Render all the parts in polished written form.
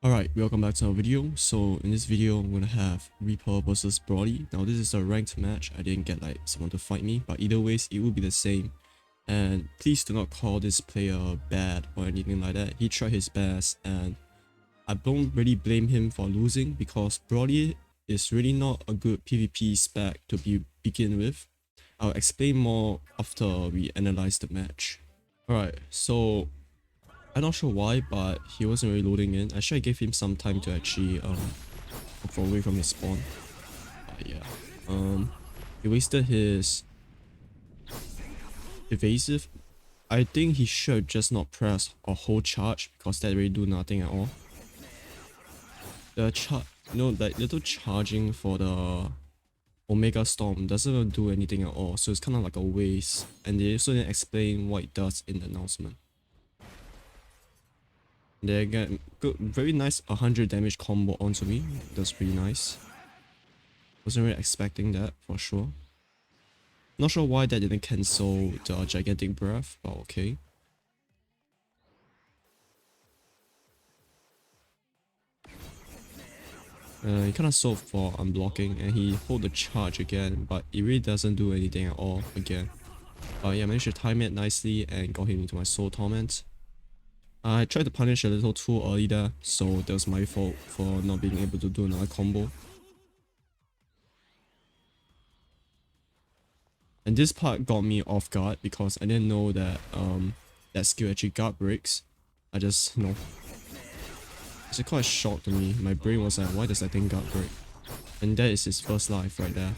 Alright, welcome back to our video. So in this video, I'm gonna have Reaper versus Brody. Now this is a ranked match. I didn't get like someone to fight me, but either ways, it will be the same. And please do not call this player bad or anything like that. He tried his best and I don't really blame him for losing because Brody is really not a good PvP spec to begin with. I'll explain more after we analyze the match. Alright, so I'm not sure why, but he wasn't really loading in. Actually, I gave him some time to actually walk away from his spawn. He wasted his evasive. I think he should just not press or hold charge because that really do nothing at all. The that little charging for the Omega Storm doesn't do anything at all, so it's kind of like a waste. And they also didn't explain what it does in the announcement. They get good, very nice 100 damage combo onto me. That's pretty nice. Wasn't really expecting that for sure. Not sure why that didn't cancel the gigantic breath, but okay. He kind of sold for unblocking and he hold the charge again, but it really doesn't do anything at all again. But yeah, I managed to time it nicely and got him into my soul torment. I tried to punish a little too early there, so that was my fault for not being able to do another combo. And this part got me off guard because I didn't know that that skill actually guard breaks. I just, it's quite a shock to me. My brain was like, why does that thing guard break? And that is his first life right there.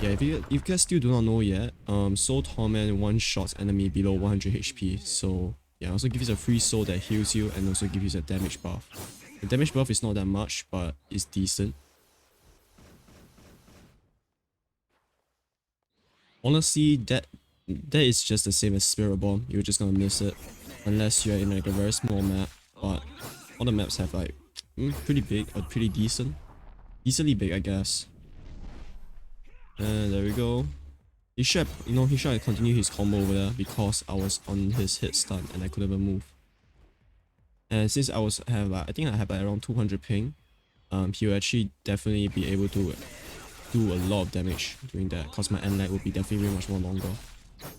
Yeah, if you guys still do not know yet, Soul Torment one-shots enemy below 100 HP, so yeah, also gives you a free soul that heals you and also gives you a damage buff. The damage buff is not that much, but it's decent. Honestly, that is just the same as Spirit Bomb. You're just gonna miss it unless you're in like a very small map. But all the maps have like pretty big or pretty decent, easily big, I guess. And there we go. He should have continued his combo over there because I was on his hit stun and I couldn't even move. And since I think I have like around 200 ping, he will actually definitely be able to do a lot of damage doing that because my end lag will be definitely very much more longer.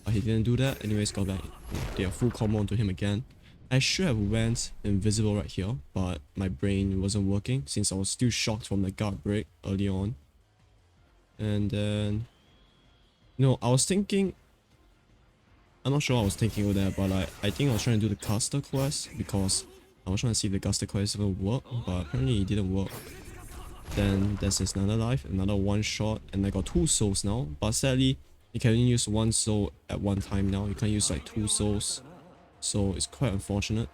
But he didn't do that. Anyways, got back. They are full combo onto him again. I should have went invisible right here, but my brain wasn't working since I was still shocked from the guard break early on. And then I was thinking, I'm not sure what I was thinking over there, but like, I think I was trying to do the caster quest because I was trying to see if the caster quest will work, but apparently it didn't work. Then there's this another life, another one shot, and I got 2 souls now, but sadly, you can only use 1 soul at one time now. You can't use like 2 souls, so it's quite unfortunate.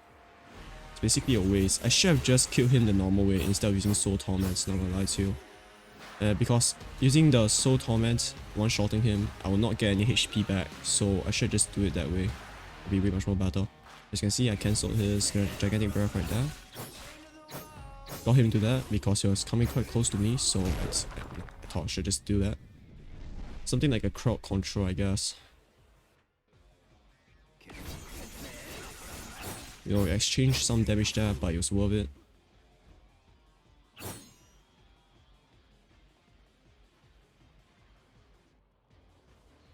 It's basically a waste. I should have just killed him the normal way instead of using Soul Torment, not gonna lie to you. Because using the Soul Torment, one-shotting him, I will not get any HP back, so I should just do it that way. It'll be way much more better. As you can see, I cancelled his gigantic breath right there. Got him to that because he was coming quite close to me, so I thought I should just do that. Something like a crowd control, I guess. We exchanged some damage there, but it was worth it.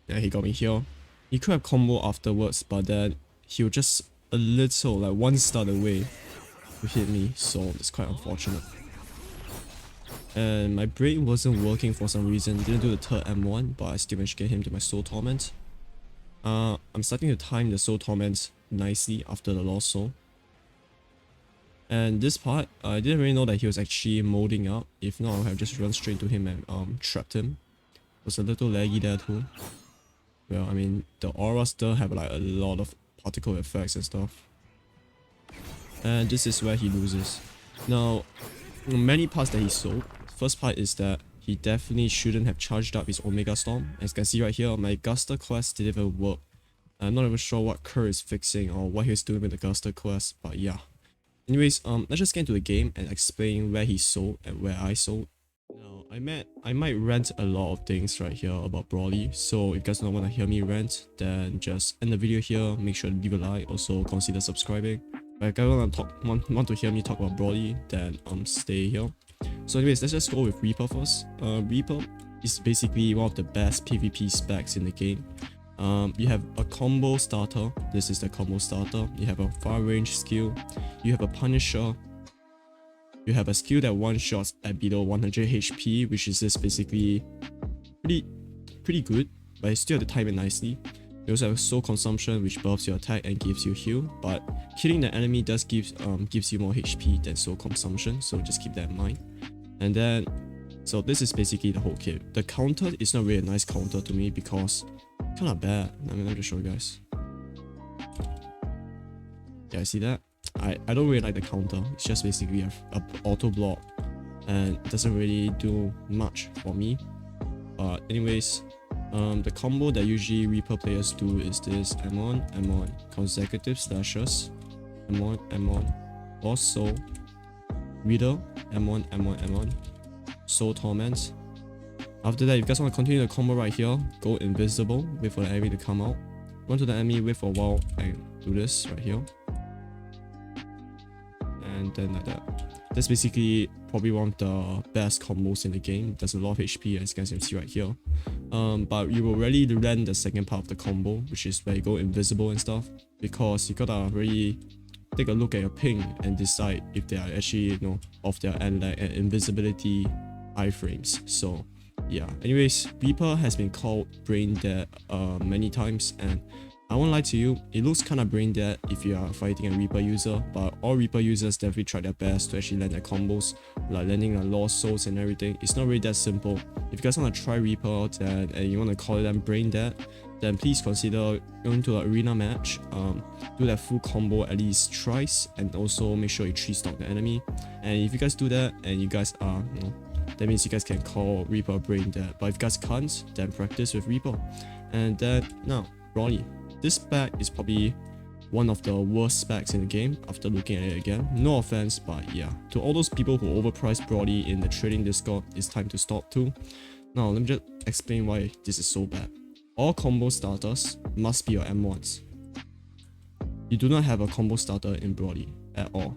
Yeah, he got me here. He could have combo afterwards, but then he was just a little, like 1 stun away to hit me, so it's quite unfortunate. And my brain wasn't working for some reason. Didn't do the third M1, but I still managed to get him to my Soul Torment. I'm starting to time the Soul Torment nicely after the Lost Soul. And this part, I didn't really know that he was actually molding up. If not, I would have just run straight to him and trapped him. It was a little laggy there too. Well, I mean, the aura still have like a lot of particle effects and stuff. And this is where he loses. Now, many parts that he sold. First part is that he definitely shouldn't have charged up his Omega Storm. As you can see right here, my Guster quest didn't even work. I'm not even sure what Kerr is fixing or what he's doing with the Guster quest, but yeah. Anyways, let's just get into the game and explain where he sold and where I sold. Now, I might rant a lot of things right here about Brody, so if you guys don't want to hear me rant, then just end the video here, make sure to leave a like, also consider subscribing. But if you guys want to hear me talk about Broly, then stay here. So anyways, let's just go with Reaper first. Reaper is basically one of the best PvP specs in the game. You have a combo starter. This is the combo starter. You have a far range skill. You have a Punisher. You have a skill that one-shots at below 100 HP, which is just basically pretty good, but you still have to time it nicely. You also have soul consumption, which buffs your attack and gives you heal, but killing the enemy does gives you more HP than soul consumption, so just keep that in mind. And then, so this is basically the whole kit. The counter is not really a nice counter to me because it's kind of bad. Let me just show you guys. Yeah, see that? I don't really like the counter. It's just basically a auto block, and it doesn't really do much for me. But anyways, the combo that usually Reaper players do is this M1 consecutive slashes, M1 or soul, Reader, M1 soul torment. After that, if you guys want to continue the combo right here, go invisible, wait for the enemy to come out, run to the enemy, wait for a while, and do this right here. And then like that. That's basically probably one of the best combos in the game. There's a lot of HP, as you guys can see right here. But you will really learn the second part of the combo, which is where you go invisible and stuff, because you gotta really take a look at your ping and decide if they are actually, off their end lag and invisibility iframes. So yeah, anyways, Reaper has been called brain dead many times, and I won't lie to you, it looks kinda brain dead if you are fighting a Reaper user, but all Reaper users definitely try their best to actually land their combos, like landing the lost souls and everything. It's not really that simple. If you guys wanna try Reaper out and you wanna call them brain dead, then please consider going to an arena match, do that full combo at least twice, and also make sure you 3-stock the enemy. And if you guys do that, and you guys are, that means you guys can call Reaper brain dead. But if you guys can't, then practice with Reaper. And then, now, Broly. This spec is probably one of the worst specs in the game after looking at it again. No offense, but yeah. To all those people who overprice Broly in the trading Discord, it's time to stop too. Now, let me just explain why this is so bad. All combo starters must be your M1s. You do not have a combo starter in Broly at all.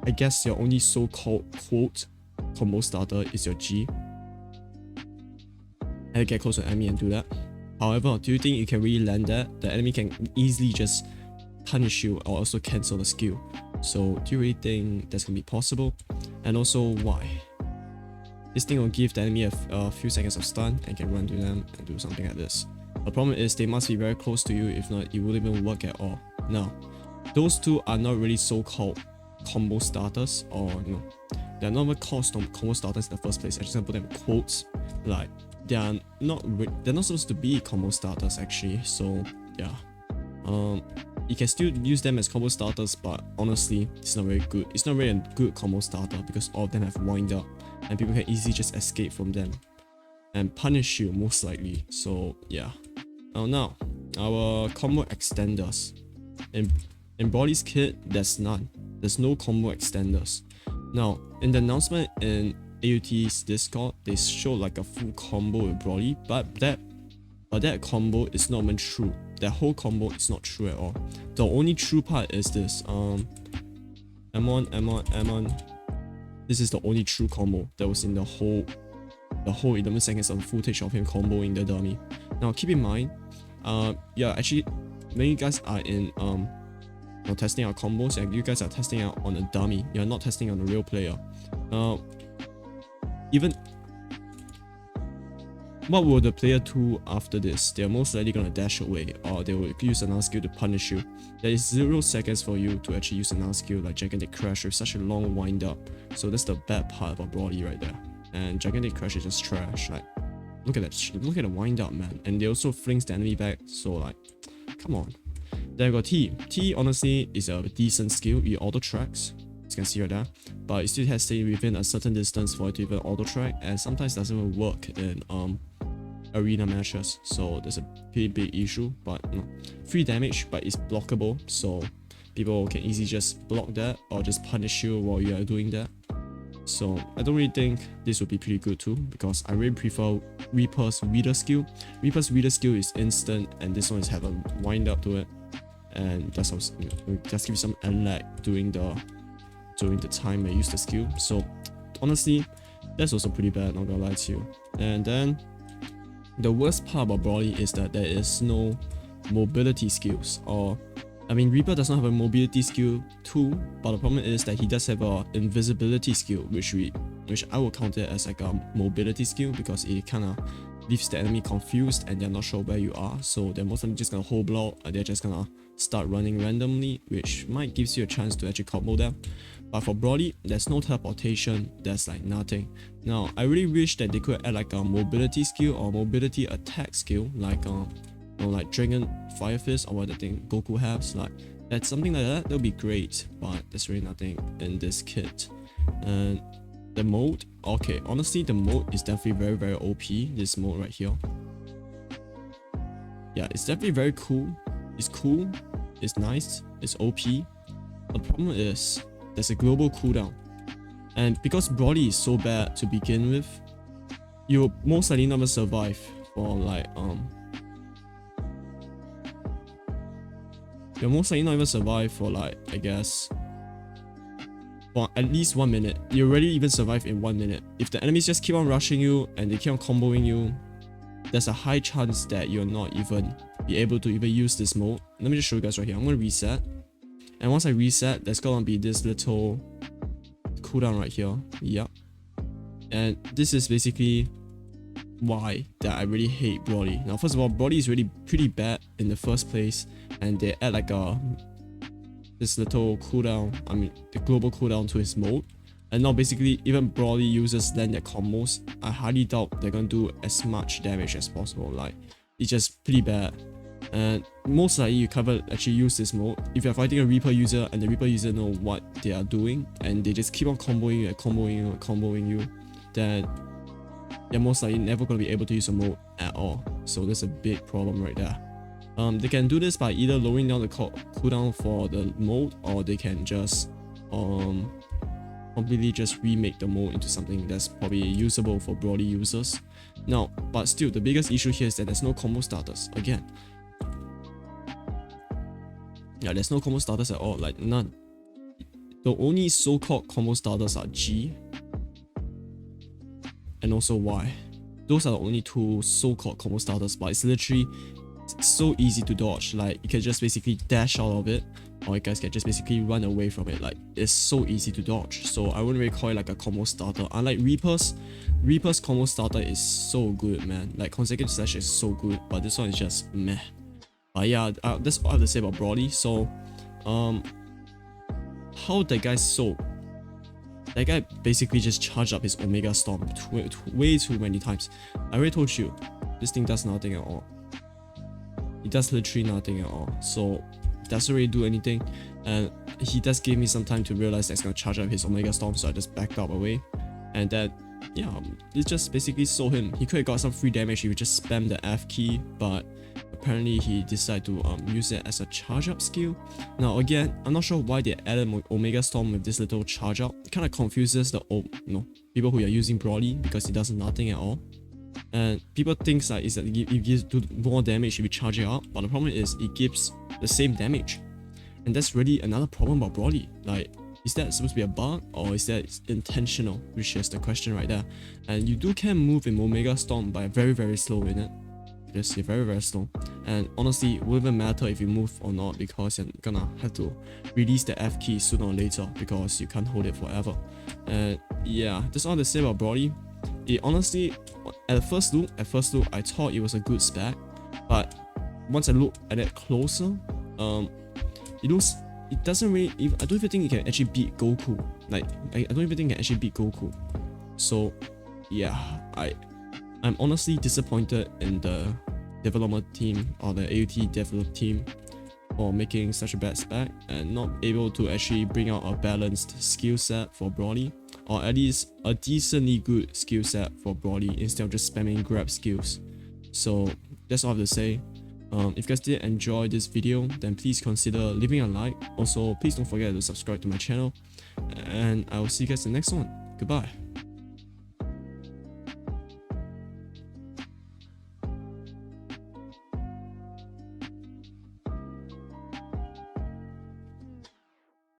I guess your only so-called quote combo starter is your G. And get close to enemy and do that. However, do you think you can really land that? The enemy can easily just punish you or also cancel the skill. So do you really think that's gonna be possible? And also, why? This thing will give the enemy a few seconds of stun and can run to them and do something like this. The problem is they must be very close to you, if not it wouldn't even work at all. Now, those two are not really so-called combo starters, or they're not even called combo starters in the first place. I just gonna put them in quotes, like they're not supposed to be combo starters actually. So yeah, you can still use them as combo starters, but honestly, it's not very good. It's not really a good combo starter because all of them have wind up, and people can easily just escape from them and punish you most likely. So yeah. Now our combo extenders. In Broly's kit, there's none. There's no combo extenders. Now, in the announcement in AUT's Discord, they showed like a full combo with Broly, but that combo is not even true. That whole combo is not true at all. The only true part is this M1. This is the only true combo that was in the whole 11 seconds of footage of him comboing the dummy. Now keep in mind, actually when you guys are in testing out combos and you guys are testing out on a dummy, you're not testing on a real player. Even what will the player do after this? They're most likely gonna dash away, or they will use another skill to punish you. There is 0 seconds for you to actually use another skill like Gigantic Crash with such a long wind up. So that's the bad part about Broly right there. And Gigantic Crash is just trash. Like, look at that, look at the wind up, man. And they also flings the enemy back. So like, come on. Then we got T. T honestly is a decent skill. It auto tracks, as you can see right there, but it still has to stay within a certain distance for it to even auto track, and sometimes doesn't even work in arena matches. So there's a pretty big issue. But free damage, but it's blockable, so people can easily just block that or just punish you while you are doing that. So I don't really think this would be pretty good too, because I really prefer Reaper's Reader skill. Reaper's Reader skill is instant, and this one is have a wind up to it. and just give you some lag during the time I use the skill. So honestly, that's also pretty bad, not gonna lie to you. And then the worst part about Broly is that there is no mobility skills, or I mean, Reaper does not have a mobility skill too, but the problem is that he does have a invisibility skill, which I will count it as like a mobility skill, because it kind of leaves the enemy confused and they're not sure where you are, so they're most likely just gonna hold block, and they're just gonna start running randomly, which might gives you a chance to actually combo them. But for Broly, there's no teleportation, there's like nothing. Now, I really wish that they could add like a mobility skill or mobility attack skill, like like Dragon Fire Fist or what the thing Goku has. Like that's something like that would be great, but there's really nothing in this kit. And the mode, okay, honestly the mode is definitely very OP. This mode right here, yeah, it's definitely very cool. It's nice, it's OP. The problem is there's a global cooldown, and because Broly is so bad to begin with, you'll most likely never survive for like you'll most likely not even survive for like, I guess, for at least 1 minute. You already even survive in 1 minute. If the enemies just keep on rushing you and they keep on comboing you, there's a high chance that you'll not even be able to even use this mode. Let me just show you guys right here. I'm gonna reset, and once I reset, there's gonna be this little cooldown right here. Yep. And this is basically why that I really hate Broly. Now, first of all, Broly is really pretty bad in the first place, and they add like this little cooldown, I mean the global cooldown to his mode, and now basically even Broly users land their combos, I highly doubt they're gonna do as much damage as possible. Like, it's just pretty bad. And most likely you can't actually use this mode if you're fighting a Reaper user and the Reaper user know what they are doing and they just keep on comboing you and comboing you, then you're most likely never going to be able to use a mode at all. So that's a big problem right there. They can do this by either lowering down the cooldown for the mode, or they can just completely just remake the mode into something that's probably usable for Broly users. Now, but still, the biggest issue here is that there's no combo starters. Again, yeah, there's no combo starters at all, like none. The only so-called combo starters are G and also Y. Those are the only two so-called combo starters, but it's literally so easy to dodge. Like, you can just basically dash out of it, or you guys can just basically run away from it. Like, it's so easy to dodge, so I wouldn't really call it like a combo starter. Unlike Reaper's combo starter is so good, man. Like, consecutive slash is so good, but this one is just meh. But yeah, that's all I have to say about Broly. So how that guy sold, that guy basically just charged up his Omega Storm way too many times. I already told you, this thing does nothing at all. It does literally nothing at all. So it doesn't really do anything, and he does give me some time to realize that it's gonna charge up his Omega Storm, so I just backed up away. And then yeah, it just basically sold him. He could have got some free damage if he just spammed the F key, but apparently he decided to use it as a charge up skill. Now again, I'm not sure why they added Omega Storm with this little charge up. It kind of confuses the people who are using Broly, because it does nothing at all. And people think that it gives more damage if you charge it up, but the problem is it gives the same damage. And that's really another problem about Broly. Like, is that supposed to be a bug, or is that intentional? Which is the question right there. And you can move in Omega Storm, but very slow in it. Yes, you're very slow. And honestly, it wouldn't even matter if you move or not, because you're gonna have to release the F key sooner or later, because you can't hold it forever. And yeah, that's all to say about Broly. It honestly, at first look, I thought it was a good spec, but once I look at it closer, it doesn't really. I don't even think it can actually beat Goku. Like, I don't even think it can actually beat Goku. So yeah, I'm honestly disappointed in the development team, or the AUT development team, for making such a bad spec and not able to actually bring out a balanced skill set for Broly, or at least a decently good skill set for Broly, instead of just spamming grab skills. So that's all I have to say. If you guys did enjoy this video, then please consider leaving a like. Also, please don't forget to subscribe to my channel, and I will see you guys in the next one. Goodbye.